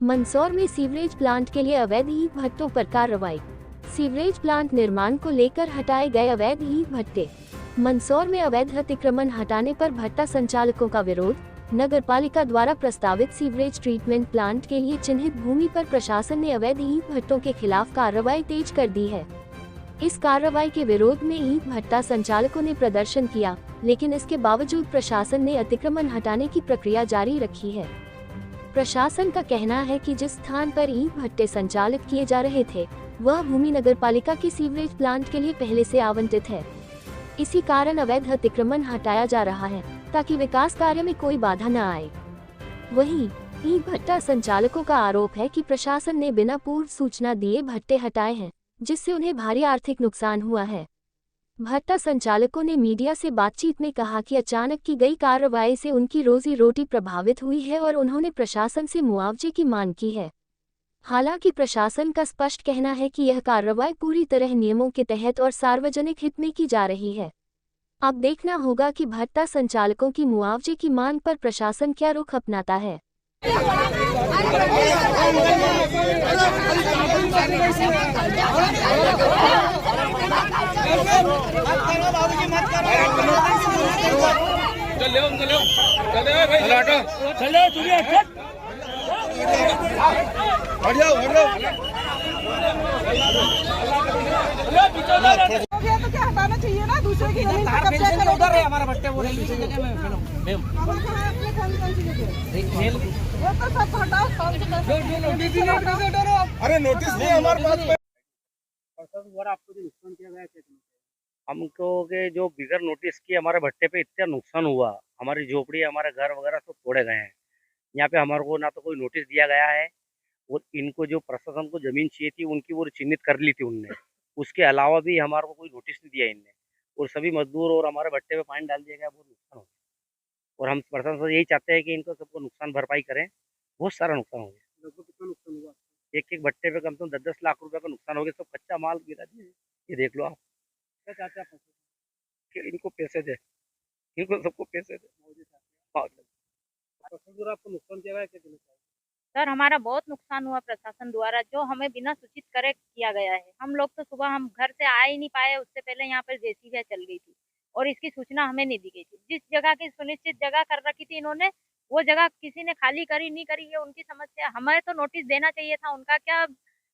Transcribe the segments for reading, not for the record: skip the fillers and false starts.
मंदसौर में sewerage plant के लिए अवैध ईंट भट्टों पर कार्रवाई। सीवरेज प्लांट निर्माण को लेकर हटाए गए अवैध ईंट भट्टे। मंदसौर में अवैध अतिक्रमण हटाने पर भट्टा संचालकों का विरोध। नगर पालिका द्वारा प्रस्तावित सीवरेज ट्रीटमेंट प्लांट के लिए चिन्हित भूमि पर प्रशासन ने अवैध ईंट भट्टों के खिलाफ कार्रवाई तेज कर दी है। इस कार्रवाई के विरोध में ईंट भट्टा संचालकों ने प्रदर्शन किया, लेकिन इसके बावजूद प्रशासन ने अतिक्रमण हटाने की प्रक्रिया जारी रखी है। प्रशासन का कहना है कि जिस स्थान पर ईंट भट्टे संचालित किए जा रहे थे, वह भूमि नगर पालिका के सीवरेज प्लांट के लिए पहले से आवंटित है। इसी कारण अवैध अतिक्रमण हटाया जा रहा है, ताकि विकास कार्य में कोई बाधा न आए। वहीं ईंट भट्टा संचालकों का आरोप है कि प्रशासन ने बिना पूर्व सूचना दिए भट्टे हटाए हैं, जिससे उन्हें भारी आर्थिक नुकसान हुआ है। भट्टा संचालकों ने मीडिया से बातचीत में कहा कि अचानक की गई कार्रवाई से उनकी रोजी रोटी प्रभावित हुई है और उन्होंने प्रशासन से मुआवजे की मांग की है। हालांकि प्रशासन का स्पष्ट कहना है कि यह कार्रवाई पूरी तरह नियमों के तहत और सार्वजनिक हित में की जा रही है। अब देखना होगा कि भट्टा संचालकों की मुआवजे की मांग पर प्रशासन क्या रुख अपनाता है। तो क्या हटाना चाहिए ना, दूसरे की जमीन पर कब्जा करो। उधर है हमारा भट्टे, वो दूसरी जगह में वो तो सब हटाओ। अरे नोटिस नहीं हमारे पास। आपको जो नुकसान किया गया है, हमको के जो बिगर नोटिस की हमारे भट्टे पे इतना नुकसान हुआ, हमारी झोपड़ी हमारे घर वगैरह सब तोड़े गए हैं। यहाँ पे हमारे को ना तो कोई नोटिस दिया गया है और इनको जो प्रशासन को जमीन चाहिए थी उनकी वो चिन्हित कर ली थी उनने। उसके अलावा भी हमारे को कोई नोटिस नहीं दिया इनने, और सभी मजदूर और हमारे भट्टे पे पानी डाल दिया गया, बहुत नुकसान हो गया। और हम प्रशासन से यही चाहते हैं कि इनको सबको नुकसान भरपाई करें। बहुत सारा नुकसान हो गया। कितना नुकसान हुआ? एक एक भट्टे पे कम से कम 10-10 लाख रुपए का नुकसान हो गया। सब कच्चा माल गिरा दिए, ये देख लो आप। क्या चाहते हैं कि इनको पैसे दे, इनको सबको पैसे दे। आपको नुकसान किया है क्या? सर, हमारा बहुत नुकसान हुआ प्रशासन द्वारा, जो हमें बिना सूचित करे किया गया है। हम लोग तो सुबह हम घर से आ ही नहीं पाए, उससे पहले यहाँ पर जेसीबी चल गई थी और इसकी सूचना हमें नहीं दी गई थी। जिस जगह की सुनिश्चित जगह कर रखी थी इन्होंने, वो जगह किसी ने खाली करी नहीं करी, ये उनकी समस्या। हमें तो नोटिस देना चाहिए था। उनका क्या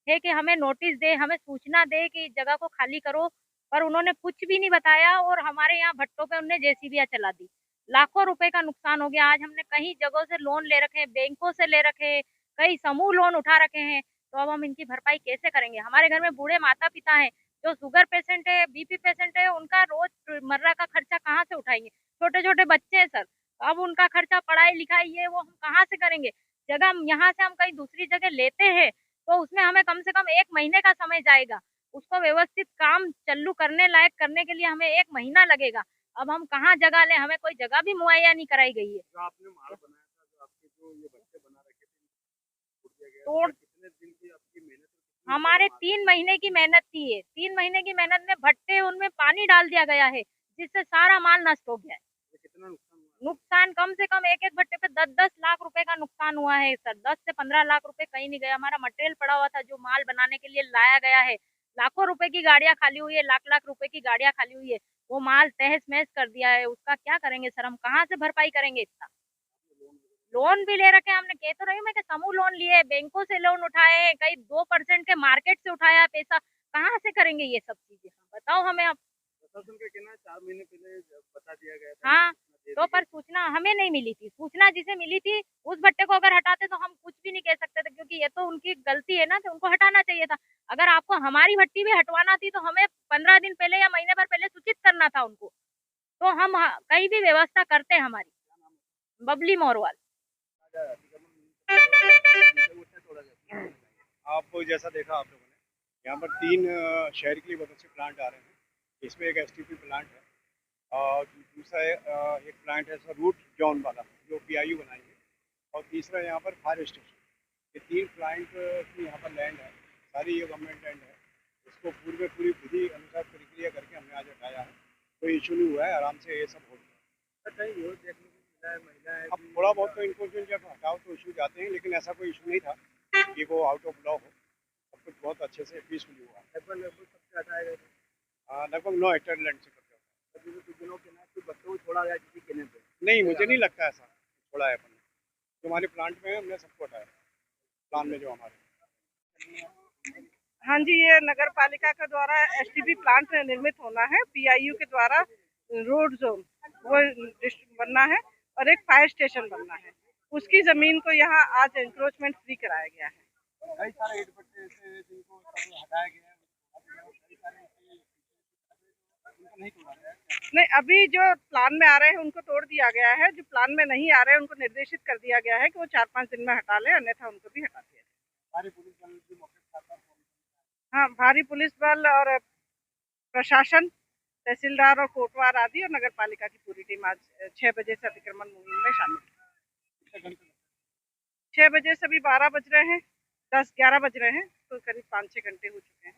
है कि हमें नोटिस दे, हमें सूचना दे कि जगह को खाली करो, पर उन्होंने कुछ भी नहीं बताया और हमारे यहाँ भट्टों पे उन्होंने जेसीबी चला दी। लाखों रुपए का नुकसान हो गया। आज हमने कई जगहों से लोन ले रखे हैं, बैंकों से ले रखे हैं, कई समूह लोन उठा रखे हैं, तो अब हम इनकी भरपाई कैसे करेंगे? हमारे घर में बूढ़े माता पिता हैं, जो शुगर पेशेंट है, बीपी पेशेंट है, उनका रोजमर्रा का खर्चा कहाँ से उठाएंगे? छोटे छोटे बच्चे हैं सर, अब उनका खर्चा, पढ़ाई लिखाई, ये वो हम कहाँ से करेंगे? जगह यहाँ से हम कहीं दूसरी जगह लेते हैं तो उसमें हमें कम से कम 1 महीने का समय जाएगा। उसको व्यवस्थित काम चालू करने लायक करने के लिए हमें 1 महीना लगेगा। अब हम कहाँ जगह लें? हमें कोई जगह भी मुहैया नहीं कराई गई है। जो आपने माल बनाया था, जो आपके जो ये भट्टे बना रखे थे, तोड़ कितने दिन की आपकी मेहनत? हमारे 3 महीने की मेहनत थी ये। 3 महीने की मेहनत में भट्टे, उनमें पानी डाल दिया गया है, जिससे सारा माल नष्ट हो गया है। कितना नुकसान हुआ? नुकसान कम से कम एक एक भट्टे पे 10-10 लाख रुपए का नुकसान हुआ है सर। 10 से 15 लाख रुपए कहीं नहीं गया। हमारा मटेरियल पड़ा हुआ था, जो माल बनाने के लिए लाया गया है। लाखों रुपए की गाड़ियां खाली हुई है, लाख-लाख रुपए की गाड़ियां खाली हुई है। वो माल तहस-नहस कर दिया है। उसका क्या करेंगे सर? हम कहाँ से भरपाई करेंगे इतना? लोन भी ले रखे हैं। हमने, कह तो रही हूँ मैं कि समूह लोन लिए, बैंकों से लोन उठाए हैं, कई 2% के मार्केट से उठाया है पैसा। कहाँ से करेंगे ये सब चीजें? बताओ हमें अब। प्रशासन का कहना है 4 महीने पहले बता दिया गया था। हाँ, तो पर सूचना हमें नहीं मिली थी। सूचना जिसे मिली थी, उस भट्टे को अगर हटाते तो हम कुछ भी नहीं कह सकते थे, क्योंकि ये तो उनकी गलती है ना, तो उनको हटाना चाहिए था। अगर आपको हमारी भट्टी भी हटवाना थी तो हमें 15 दिन पहले या महीने भर पहले सूचित करना था उनको, तो हम कहीं भी व्यवस्था करते हैं हमारी। बबली मोरवाल। आपको जैसा देखा आप लोगों ने, यहाँ पर 3 शहर के लिए बहुत अच्छे प्लांट आ रहे हैं। इसमें एक एसटीपी प्लांट है और दूसरा एक प्लांट है रूट जॉन वाला, जो पीआईयू बनाएंगे, और तीसरा यहाँ पर फायर स्टेशन। ये 3 प्लांट की यहाँ पर लैंड है, सारी ये गवर्नमेंट लैंड है। इसको पूरी विधि अनुसार प्रक्रिया करके हमने आज हटाया है। कोई इशू नहीं हुआ है, आराम से ये सब हो गया। कहीं देखने को मिला है, महिला है, अब थोड़ा बहुत तो इनको जब हटाओ तो इशू जाते हैं, लेकिन ऐसा कोई इशू नहीं था। कि वो आउट ऑफ लॉ हो। सब कुछ बहुत अच्छे से पीसफुली हुआ। सबसे हटाया गया लगभग 9 हेक्टेयर लैंड से कब्जा हुआ। अभी कुछ दिनों के बाद बच्चों को छोड़ा गया किसी कहने पे। नहीं, मुझे नहीं लगता ऐसा छोड़ा है अपन ने। जो हमारे प्लांट में है हमने सबको हटाया, प्लान में जो हमारे। हाँ जी, ये नगर पालिका के द्वारा एसटीपी प्लांट निर्मित होना है। पीआईयू के द्वारा रोड जोन वो बनना है और एक फायर स्टेशन बनना है। उसकी जमीन को यहाँ आज एंक्रोचमेंट फ्री कराया गया है। कई सारे ईंट भट्टे ऐसे हैं जिनको हटाया गया है, नहीं तोड़ा गया है। नहीं, अभी जो प्लान में आ रहे हैं उनको तोड़ दिया गया है। जो प्लान में नहीं आ रहे हैं उनको निर्देशित कर दिया गया है कि वो 4-5 दिन में हटा लें, अन्यथा उनको भी हटा दिया जाए। सारे पुलिस बल भी मौके पर आता है। हाँ, भारी पुलिस बल और प्रशासन, तहसीलदार और कोटवार आदि और नगर पालिका की पूरी टीम आज 6 बजे से अतिक्रमण मुहिम में शामिल है। 6 बजे से अभी 12 बज रहे हैं, 10-11 बज रहे हैं, तो करीब 5-6 घंटे हो चुके हैं।